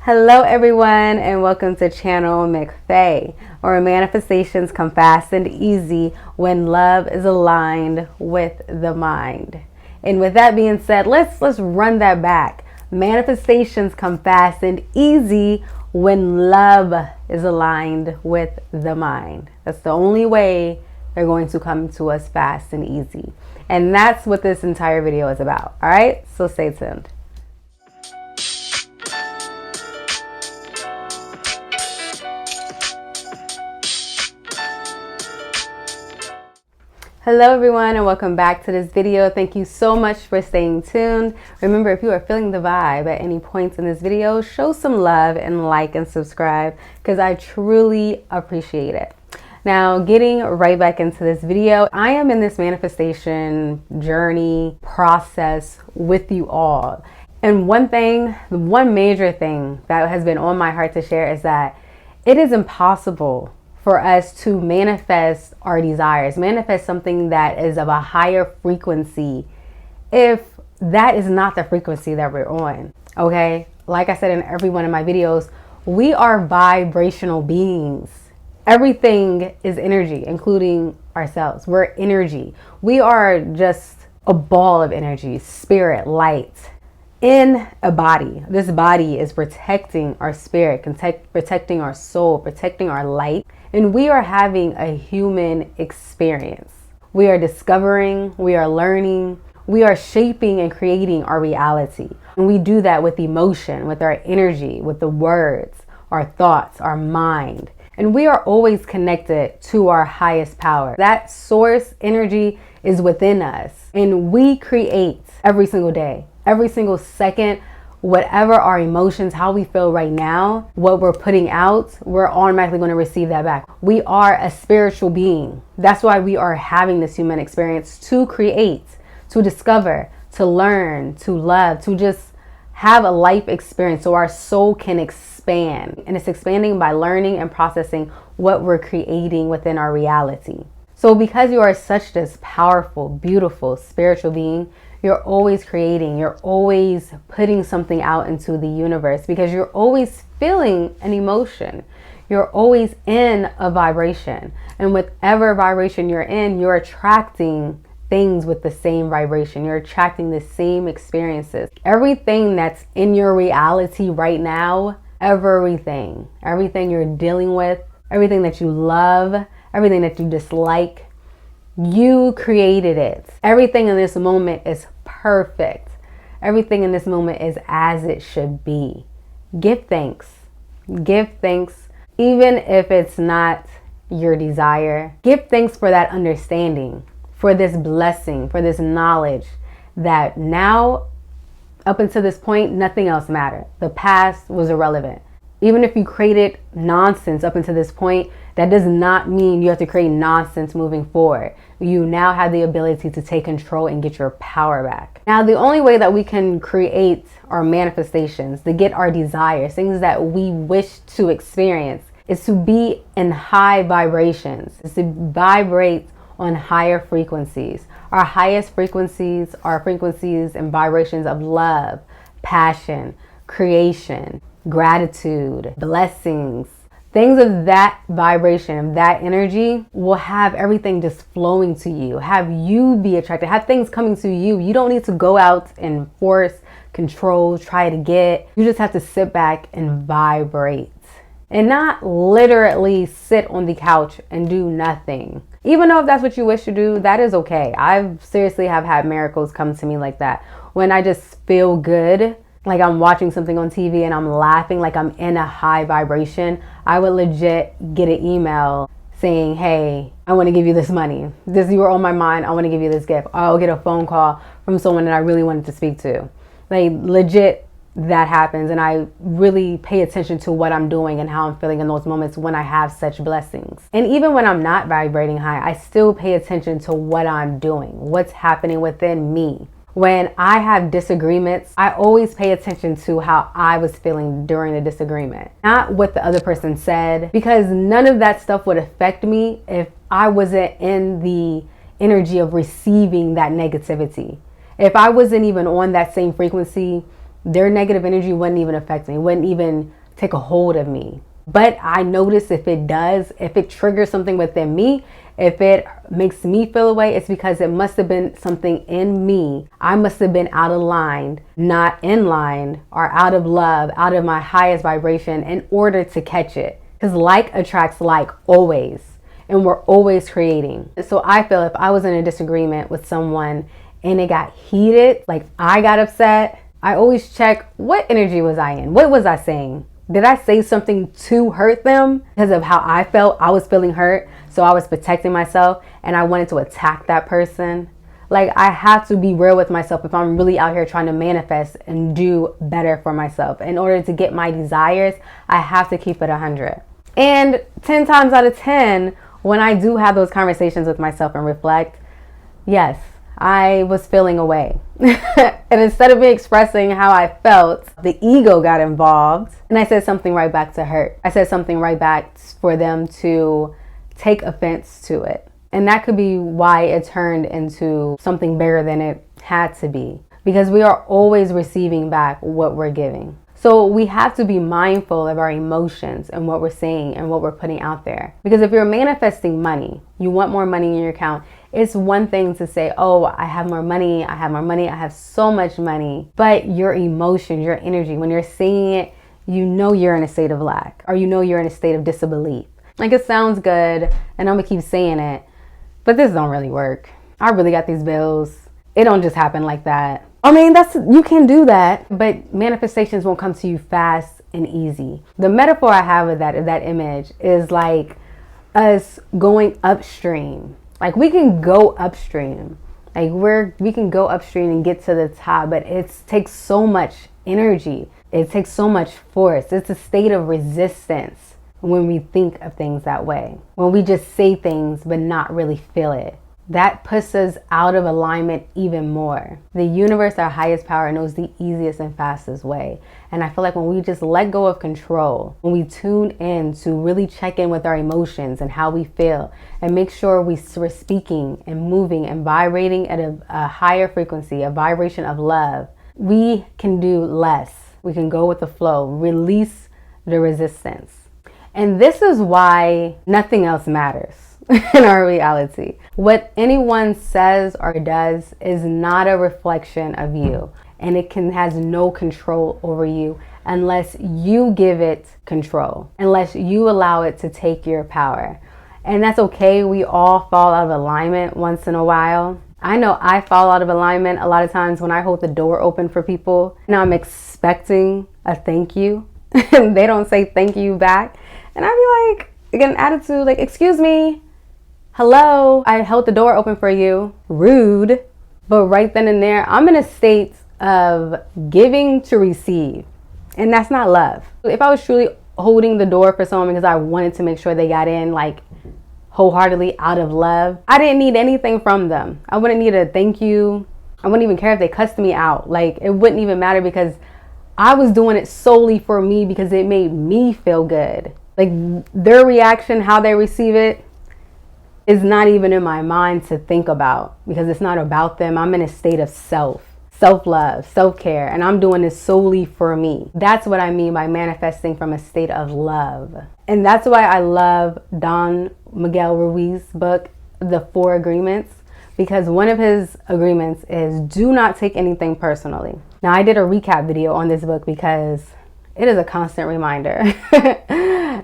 Hello everyone, and welcome to channel M.C.F.A.E, where manifestations come fast and easy when love is aligned with the mind. And with that being said, let's run that back. Manifestations come fast and easy when love is aligned with the mind. That's the only way they're going to come to us fast and easy. And that's what this entire video is about. All right, so stay tuned. Hello everyone, and welcome back to this video. Thank you so much for staying tuned. Remember, if you are feeling the vibe at any points in this video, show some love and like and subscribe because I truly appreciate it. Now, getting right back into this video, I am in this manifestation journey process with you all. And one major thing that has been on my heart to share is that it is impossible for us to manifest our desires, manifest something that is of a higher frequency if that is not the frequency that we're on, okay? Like I said in every one of my videos, we are vibrational beings. Everything is energy, including ourselves. We're energy. We are just a ball of energy, spirit, light, in a body. This body is protecting our spirit, protecting our soul, protecting our light. And we are having a human experience. We are discovering, we are learning, we are shaping and creating our reality. And we do that with emotion, with our energy, with the words, our thoughts, our mind. And we are always connected to our highest power. That source energy is within us. And we create every single day, every single second. Whatever our emotions, how we feel right now, what we're putting out, we're automatically going to receive that back. We are a spiritual being. That's why we are having this human experience to create, to discover, to learn, to love, to just have a life experience so our soul can expand. And it's expanding by learning and processing what we're creating within our reality. So because you are such this powerful, beautiful, spiritual being, you're always creating, you're always putting something out into the universe because you're always feeling an emotion. You're always in a vibration. And whatever vibration you're in, you're attracting things with the same vibration. You're attracting the same experiences. Everything that's in your reality right now, everything you're dealing with, everything that you love, everything that you dislike, you created it. Everything in this moment is perfect. Everything in this moment is as it should be. Give thanks. Give thanks, even if it's not your desire. Give thanks for that understanding, for this blessing, for this knowledge that now, up until this point, nothing else mattered. The past was irrelevant. Even if you created nonsense up until this point, that does not mean you have to create nonsense moving forward. You now have the ability to take control and get your power back. Now, the only way that we can create our manifestations, to get our desires, things that we wish to experience, is to be in high vibrations, is to vibrate on higher frequencies. Our highest frequencies are frequencies and vibrations of love, passion, creation, gratitude, blessings. Things of that vibration, of that energy will have everything just flowing to you, have you be attracted, have things coming to you. You don't need to go out and force, control, try to get. You just have to sit back and vibrate and not literally sit on the couch and do nothing. Even though if that's what you wish to do, that is okay. I've seriously have had miracles come to me like that. When I just feel good, like I'm watching something on TV and I'm laughing, like I'm in a high vibration, I would legit get an email saying, hey, I want to give you this money. You were on my mind. I want to give you this gift. I'll get a phone call from someone that I really wanted to speak to. Like legit, that happens. And I really pay attention to what I'm doing and how I'm feeling in those moments when I have such blessings. And even when I'm not vibrating high, I still pay attention to what I'm doing, what's happening within me. When I have disagreements, I always pay attention to how I was feeling during the disagreement, not what the other person said, because none of that stuff would affect me if I wasn't in the energy of receiving that negativity. If I wasn't even on that same frequency, their negative energy wouldn't even affect me, wouldn't even take a hold of me. But I notice if it does, if it triggers something within me, if it makes me feel away, it's because it must have been something in me. I must have been out of line, not in line, or out of love, out of my highest vibration in order to catch it. Because like attracts like always, and we're always creating. So I feel if I was in a disagreement with someone and it got heated, like I got upset, I always check what energy was I in? What was I saying? Did I say something to hurt them because of how I felt? I was feeling hurt, so I was protecting myself and I wanted to attack that person. Like, I have to be real with myself if I'm really out here trying to manifest and do better for myself. In order to get my desires, I have to keep it 100. And 10 times out of 10, when I do have those conversations with myself and reflect, yes, I was feeling away. And instead of me expressing how I felt, the ego got involved. And I said something right back to hurt. I said something right back for them to take offense to it. And that could be why it turned into something bigger than it had to be. Because we are always receiving back what we're giving. So we have to be mindful of our emotions and what we're saying and what we're putting out there. Because if you're manifesting money, you want more money in your account, it's one thing to say, oh, I have more money, I have more money, I have so much money. But your emotions, your energy, when you're saying it, you know you're in a state of lack, or you know you're in a state of disbelief. Like, it sounds good and I'm gonna keep saying it, but this don't really work. I really got these bills. It don't just happen like that. I mean, you can do that, but manifestations won't come to you fast and easy. The metaphor I have of that image is like us going upstream. Like, we can go upstream. Like, we can go upstream and get to the top, but it takes so much energy. It takes so much force. It's a state of resistance when we think of things that way. When we just say things but not really feel it. That puts us out of alignment even more. The universe, our highest power, knows the easiest and fastest way. And I feel like when we just let go of control, when we tune in to really check in with our emotions and how we feel, and make sure we're speaking and moving and vibrating at a higher frequency, a vibration of love, we can do less. We can go with the flow, release the resistance. And this is why nothing else matters in our reality. What anyone says or does is not a reflection of you, and it has no control over you unless you give it control, unless you allow it to take your power. And that's okay. We all fall out of alignment once in a while. I know I fall out of alignment a lot of times when I hold the door open for people and I'm expecting a thank you and they don't say thank you back. And I be like, get an attitude like, excuse me, hello, I held the door open for you. Rude. But right then and there, I'm in a state of giving to receive. And that's not love. If I was truly holding the door for someone because I wanted to make sure they got in, like, wholeheartedly out of love, I didn't need anything from them. I wouldn't need a thank you. I wouldn't even care if they cussed me out. Like, it wouldn't even matter because I was doing it solely for me because it made me feel good. Like, their reaction, how they receive it, is not even in my mind to think about because it's not about them. I'm in a state of self-love, self-care, and I'm doing this solely for me. That's what I mean by manifesting from a state of love. And that's why I love Don Miguel Ruiz's book, The 4 Agreements, because one of his agreements is do not take anything personally. Now, I did a recap video on this book because it is a constant reminder.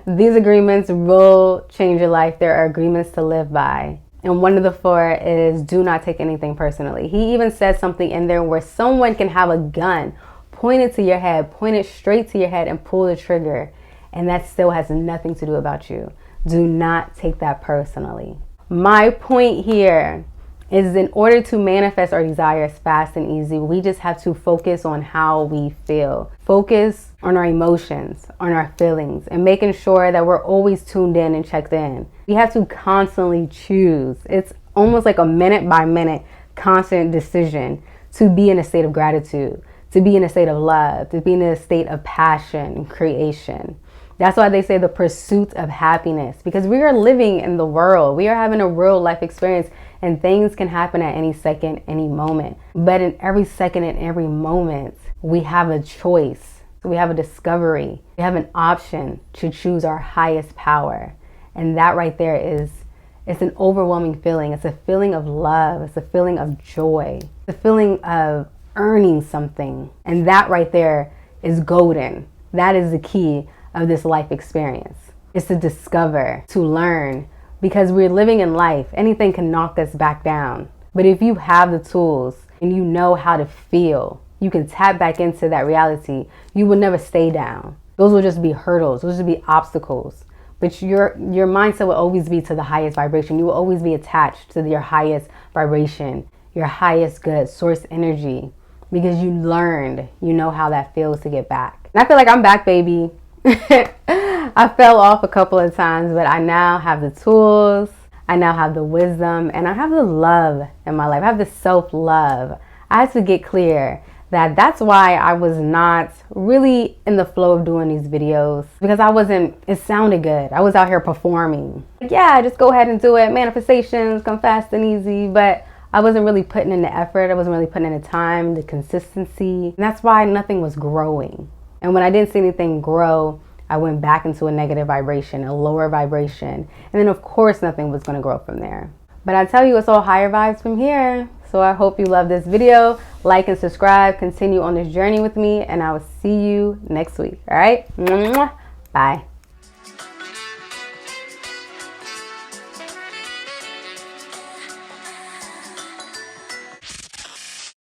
These agreements will change your life. There are agreements to live by. And one of the 4 is do not take anything personally. He even says something in there where someone can have a gun pointed to your head, pointed straight to your head and pull the trigger. And that still has nothing to do about you. Do not take that personally. My point here is in order to manifest our desires fast and easy, we just have to focus on how we feel. Focus on our emotions, on our feelings, and making sure that we're always tuned in and checked in. We have to constantly choose. It's almost like a minute by minute constant decision to be in a state of gratitude, to be in a state of love, to be in a state of passion and creation. That's why they say the pursuit of happiness, because we are living in the world. We are having a real life experience and things can happen at any second, any moment. But in every second and every moment, We have a choice. We have a discovery. We have an option to choose our highest power. And that right there it's an overwhelming feeling. It's a feeling of love. It's a feeling of joy. It's a feeling of earning something. And that right there is golden. That is the key of this life experience. It's to discover, to learn, because we're living in life. Anything can knock us back down. But if you have the tools and you know how to feel, you can tap back into that reality. You will never stay down. Those will just be hurdles. Those will be obstacles. But your mindset will always be to the highest vibration. You will always be attached to your highest vibration, your highest good source energy, because you learned, you know how that feels to get back. And I feel like I'm back, baby. I fell off a couple of times, but I now have the tools. I now have the wisdom, and I have the love in my life. I have the self-love. I had to get clear that that's why I was not really in the flow of doing these videos, because it sounded good. I was out here performing. Yeah, just go ahead and do it. Manifestations come fast and easy, but I wasn't really putting in the effort. I wasn't really putting in the time, the consistency. And that's why nothing was growing. And when I didn't see anything grow, I went back into a negative vibration, a lower vibration. And then of course nothing was gonna grow from there. But I tell you, it's all higher vibes from here. So I hope you love this video. Like and subscribe. Continue on this journey with me, and I will see you next week. All right? Bye.